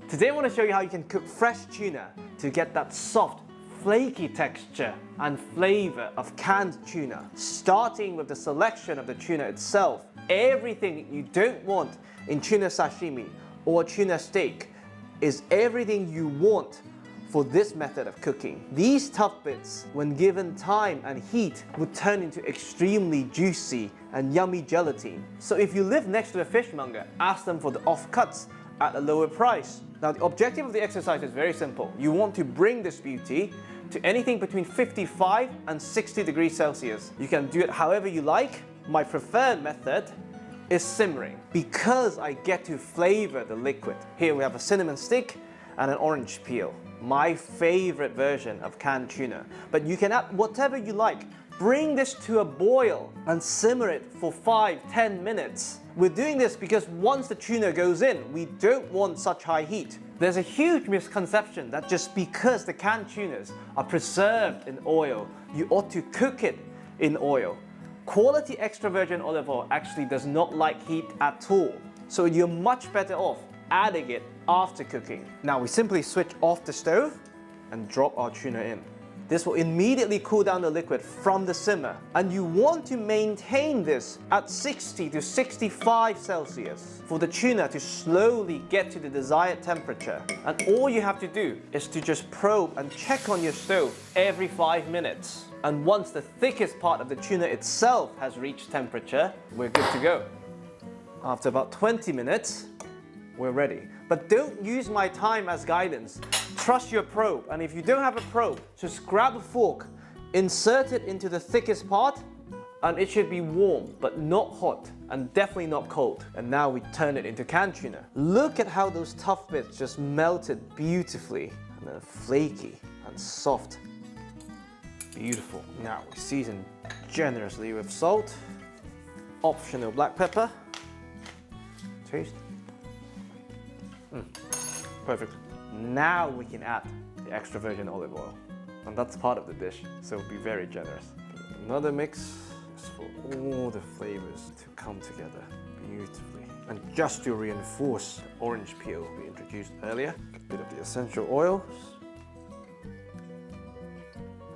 Today I want to show you how you can cook fresh tuna to get that soft, flaky texture and flavor of canned tuna. Starting with the selection of the tuna itself. Everything you don't want in tuna sashimi or tuna steak is everything you want for this method of cooking. These tough bits, when given time and heat, would turn into extremely juicy and yummy gelatine. So if you live next to a fishmonger, ask them for the offcuts at a lower price. Now the objective of the exercise is very simple. You want to bring this beauty to anything between 55 and 60 degrees Celsius. You can do it however you like. My preferred method is simmering because I get to flavor the liquid. Here we have a cinnamon stick and an orange peel. My favorite version of canned tuna. But you can add whatever you like. Bring this to a boil and simmer it for 5-10 minutes. We're doing this because once the tuna goes in, we don't want such high heat. There's a huge misconception that just because the canned tunas are preserved in oil, you ought to cook it in oil. Quality extra virgin olive oil actually does not like heat at all. So you're much better off adding it after cooking. Now we simply switch off the stove and drop our tuna in. This will immediately cool down the liquid from the simmer, and you want to maintain this at 60 to 65 Celsius for the tuna to slowly get to the desired temperature. And all you have to do is to just probe and check on your stove every 5 minutes. And once the thickest part of the tuna itself has reached temperature, we're good to go. After about 20 minutes, we're ready. But don't use my time as guidance. Trust your probe, and if you don't have a probe, just grab a fork, insert it into the thickest part, and it should be warm, but not hot, and definitely not cold. And now we turn it into canned tuna. Look at how those tough bits just melted beautifully, and then flaky and soft. Beautiful. Now we season generously with salt, optional black pepper. Taste. Perfect. Now we can add the extra virgin olive oil. And that's part of the dish, so be very generous. Another mix is for all the flavors to come together beautifully. And just to reinforce the orange peel we introduced earlier, a bit of the essential oils.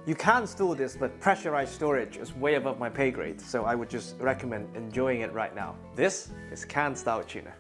You can store this, but pressurized storage is way above my pay grade, so I would just recommend enjoying it right now. This is canned style tuna.